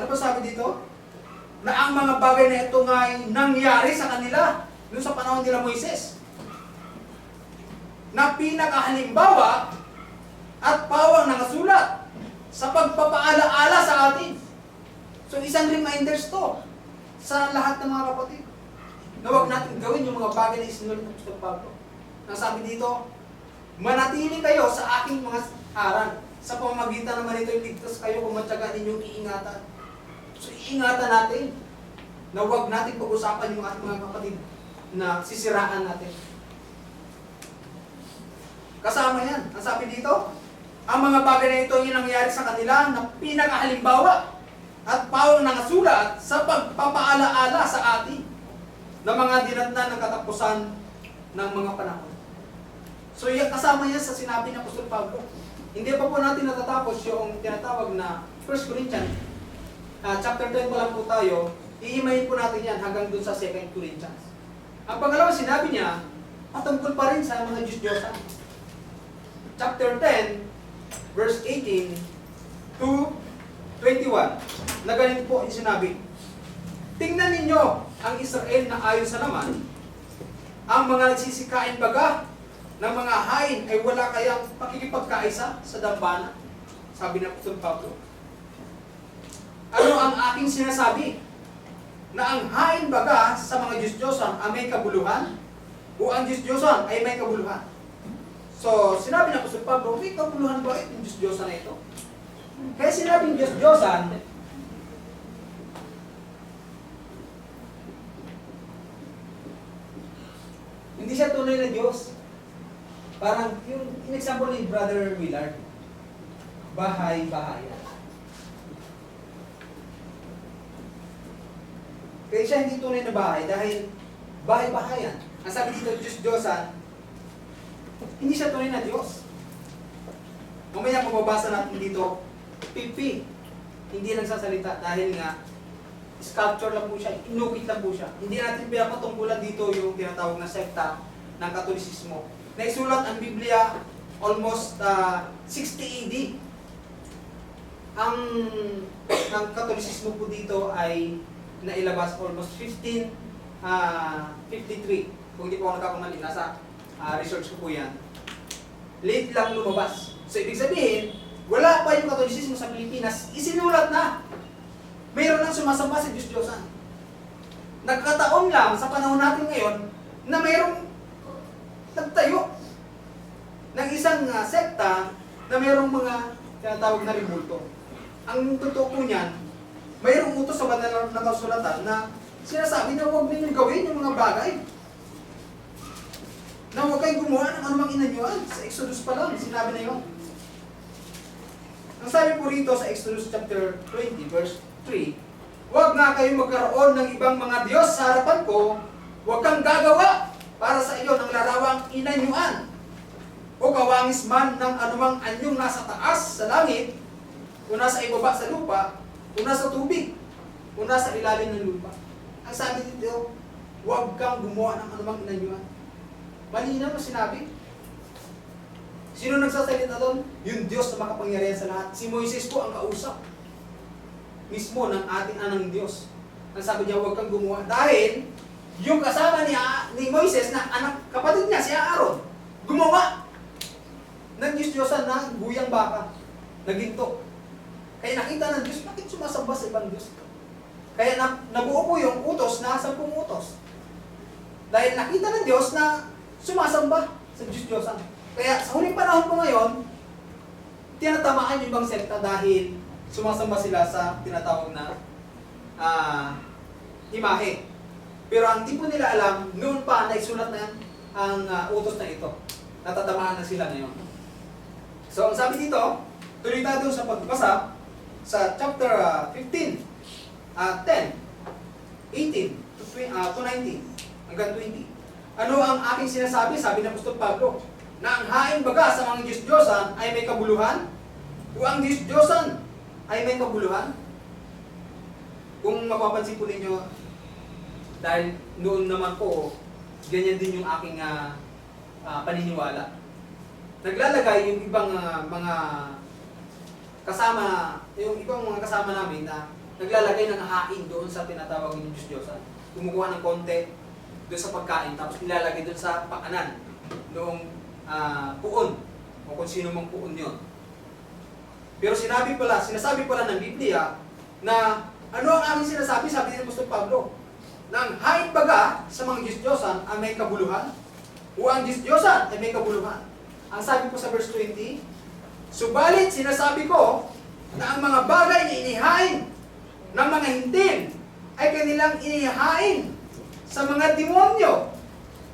Ano ba sabi dito? Na ang mga bagay na ito nga ay nangyari sa kanila noong sa panahon nila Moises. Na pinakahalimbawa at pawang nakasulat sa pagpapaala-ala sa atin. So isang reminders to sa lahat ng mga kapatid na huwag natin gawin yung mga bagay na isinulat ng Apostol Pablo. Ang sabi dito, manatili kayo sa aking mga aral. Sa pamamagitan naman ito, iligtas kayo kung matyaga ninyong iingatan. So iingatan natin na huwag natin pag-usapan yung ating mga kapatid na sisiraan natin. Kasama yan. Ang sabi dito, ang mga bagay na ito yung nangyari sa kanila na pinakahalimbawa at pawang nakasulat sa pagpapaala-ala sa atin ng mga dinatnan ng katapusan ng mga panahon. So yung kasama yan sa sinabi ng Apostol Pablo. Hindi pa po natin natatapos yung tinatawag na 1 Corinthians. Chapter 10 pa lang po tayo. Iimayin po natin yan hanggang dun sa 2 Corinthians. Ang pangalawa sinabi niya, patungkol pa rin sa mga Diyos-Diyosan. Chapter 10, verse 18 to 21. Na ganito po yung sinabi. Tingnan ninyo ang Israel na ayon sa laman, ang mga nagsisikain baga ng mga hain ay wala kayang pakikipagkaisa sa dambana. Sabi ng Apostol Pablo. Ano ang aking sinasabi? Na ang hain baga sa mga Diyos-Diyosan ay may kabuluhan? O ang Diyos-Diyosan ay may kabuluhan? So, sinabi ng Apostol Pablo, may kabuluhan ba yung Diyos-Diyosan na ito? Kaya sinabing Diyos-Diyosan, hindi siya tunay na Diyos. Parang yung in-example ni Brother Willard, bahay-bahayan. Kaya siya hindi tunay na bahay dahil bahay-bahayan. Ang sabi dito, Diyos-Diyosan, hindi siya tunay na Diyos. Mamaya mababasa natin dito, pipi. Hindi nagsasalita dahil nga, sculpture lang po siya, inukit lang po siya. Hindi natin pinapatungkulan dito yung tinatawag na sekta ng Katolisismo. Naisulat ang Biblia almost 60 AD. Ang Katolisismo po dito ay nailabas almost 1553. Kung hindi po ako nagkakamali, nasa research ko po yan. Late lang lumabas. So ibig sabihin, wala pa yung Katolisismo sa Pilipinas, isinulat na. Mayroon nang sumasamba sa Diyos-Diyosan. Nagkataon lang sa panahon natin ngayon na mayroong nagtayo ng isang sekta na mayroong mga tinatawag na rebulto. Ang totoo po niyan, mayroong utos sa banal na kasulatan na sinasabi na huwag ninyong gawin yung mga bagay. Na huwag kayong gumawa ng anumang inanyuan. Sa Exodus pa lang, sinabi na yun. Ang sabi po rito sa Exodus chapter 20, verse 3, huwag nga kayong magkaroon ng ibang mga Diyos sa harapan ko, huwag kang gagawa para sa iyo ng larawang inanyuan o kawangis man ng anumang anyong nasa taas sa langit, o nasa ibaba sa lupa, o nasa tubig, o nasa ilalim ng lupa. Ang sabi dito, huwag kang gumawa ng anumang inanyuan. Malinaw na sinabi. Sino nagsasalita doon? Yung Diyos na makapangyarihan sa lahat. Si Moises po ang kausap mismo ng ating anang Diyos. Ang sabi niya, huwag kang gumawa. Dahil yung kasama ni Moises na anak kapatid niya, si Aaron, gumawa ng Diyos-Diyosan na guyang baka, na ginto. Kaya nakita ng Diyos, bakit sumasamba sa ibang Diyos? Kaya nabuo po yung utos na 10 utos. Dahil nakita ng Diyos na sumasamba sa Diyos-Diyosan. Kaya sa huling panahon po ngayon, tinatamaan yung ibang sekta dahil sumasamba sila sa tinatawag na imahe. Pero ang di po nila alam, noon pa naisulat na ang utos na ito. Natatamaan na sila ngayon. So ang sabi dito, tuloy tayo sa pagbasa sa chapter 15, 10, 18 to 19, hanggang 20. Ano ang aking sinasabi? Sabi ng Apostol Pablo, na ang hain baga sa mga Diyos-Diyosan ay may kabuluhan? O ang Diyos-Diyosan ay may kabuluhan? Kung mapapansin po ninyo, dahil noon naman po, ganyan din yung aking paniniwala. Naglalagay yung ibang mga kasama, yung ibang mga kasama namin na naglalagay ng hain doon sa tinatawag ng Diyos-Diyosan. Kumukuha ng konti doon sa pagkain, tapos nilalagay doon sa pakanan, noong puon, o kung sino mang puon yun. Pero sinasabi pala ng Biblia na ano ang aming sinasabi, sabi ni Apostol Pablo, na ang hain baga sa mga Diyos-Diyosan ay may kabuluhan, o ang Diyos-Diyosan ay may kabuluhan. Ang sabi po sa verse 20, subalit sinasabi ko na ang mga bagay na inihain ng mga hintil ay kanilang inihain sa mga demonyo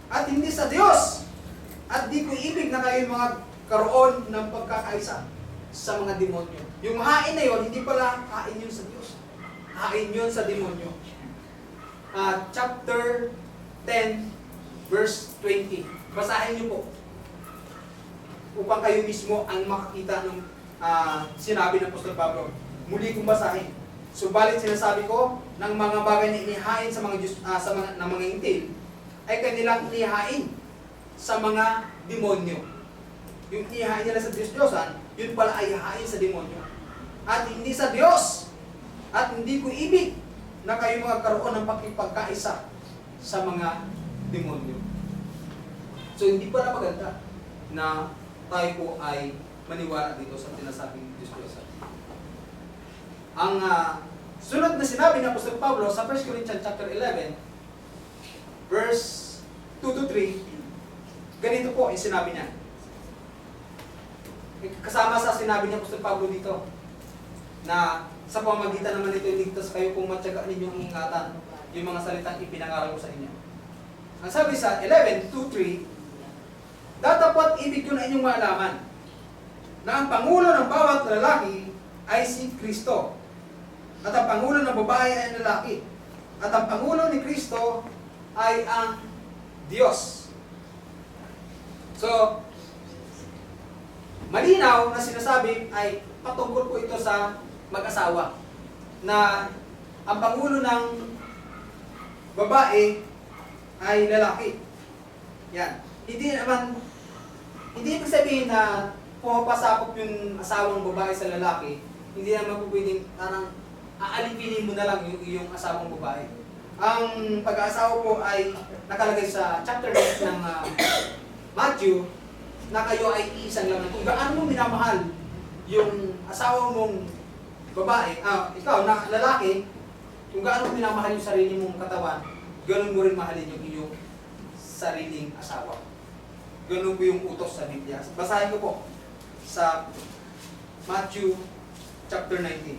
at hindi sa Diyos. At di ko ibig na kayo mga karoon ng pagkakaisa sa mga demonyo. Yung hain na yon, hindi pala hain yun sa Diyos. Hain yun sa demonyo. Chapter 10, verse 20. Basahin niyo po. Upang kayo mismo ang makakita ng sinabi ng Apostol Pablo. Muli kong basahin. Subalit sinasabi ko, ng mga bagay na inihain sa mga Diyos, ng mga hintil, ay kanilang inihain sa mga demonyo. Yung inihain nila sa Diyos-Diyosan, yun pala ay hain sa demonyo. At hindi sa Diyos. At hindi ko ibig na kayo magkaroon ng pakipagkaisa sa mga demonyo. So hindi pala maganda na tayo po ay maniwala dito sa tinasabing Diyos-Diyosan. Ang sunod na sinabi ng Apostol Pablo sa 1 Corinthians chapter 11, verse 2-3, ganito po yung sinabi niya. Kasama sa sinabi ni Apostol Pablo dito, na sa pamamagitan naman nito iligtas kayo kung matyaga ninyong ingatan yung mga salitang ipinangaral ko sa inyo. Ang sabi sa 11:2-3, datapat ibig ko na inyong malaman na ang pangulo ng bawat lalaki ay si Kristo. At ang pangulo ng babae ay lalaki. At ang pangulo ni Kristo ay ang Diyos. So, malinaw na sinasabi ay patungkol po ito sa mag-asawa. Na ang pangulo ng babae ay lalaki. Yan. Hindi ibig sabihin na pumapasakop yung asawang babae sa lalaki, hindi naman po pwedeng parang aalipinin mo na lang yung iyong asawang babae. Ang pag-aasawa po ay nakalagay sa chapter 9 ng Matthew na kayo ay iisang laman. Kung gaano mo minamahal yung asawa mong babae, ikaw na lalaki, kung gaano mo minamahal yung sarili mong katawan, ganun mo rin mahalin yung iyong sariling asawa. Ganun po yung utos sa Biblia. Basahin ko po sa Matthew chapter 19.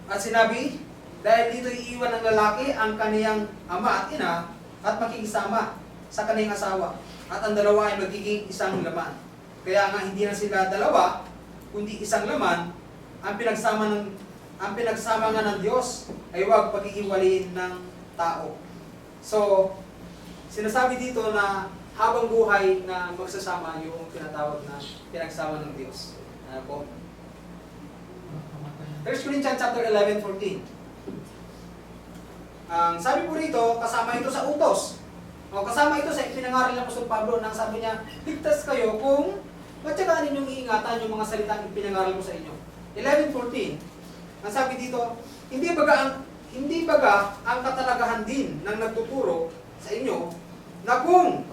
At sinabi, dahil dito iiwan ng lalaki ang kaniyang ama at ina at makikisama sa kaniyang asawa. At ang dalawa ay magiging isang laman. Kaya nga hindi na sila dalawa, kundi isang laman. Ang pinagsama nga ng Diyos ay huwag paghihiwalayin ng tao. So, sinasabi dito na habang buhay na magsasama yung tinatawag na pinagsama ng Diyos. Ano po? 1 Corinthians chapter 11:14. Sabi po rito, kasama ito sa utos. O kasama ito sa ipinangaral ng Apostol Pablo nang sabi niya, ligtas kayo kung matyagaan ninyong iingatan yung mga salitang ipinangaral ko sa inyo. 11:14. Ang sabi dito, hindi baga ang katalagahan din ng nagtuturo sa inyo na kung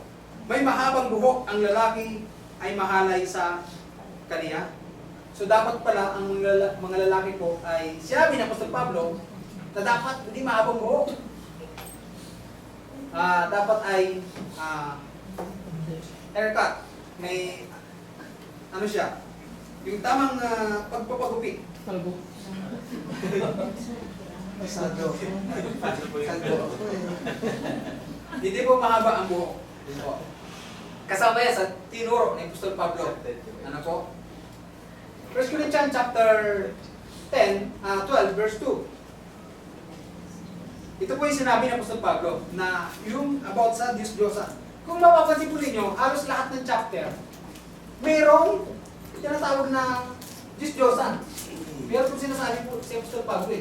may mahabang buhok ang lalaki ay mahalay sa kaniya. So dapat pala ang mga lalaki po ay, sinabi ng Apostol Pablo, na dapat hindi mahabang buhok. Dapat ay haircut. May, ano siya, yung tamang pagpapagupit. Kalbo. Saldo. Hindi po mahaba ang buhok. Kasama yan sa tinuro ng Apostol Pablo. Ano po? 1 Corinthians chapter 12 verse 2. Ito po yung sinabi ng Apostol Pablo na yung about sa Diyos-Diyosan. Kung mapapansin po ninyo, halos lahat ng chapter, mayroong tinatawag na Diyos-Diyosan. Pero kung sinasabi po si Apostol Pablo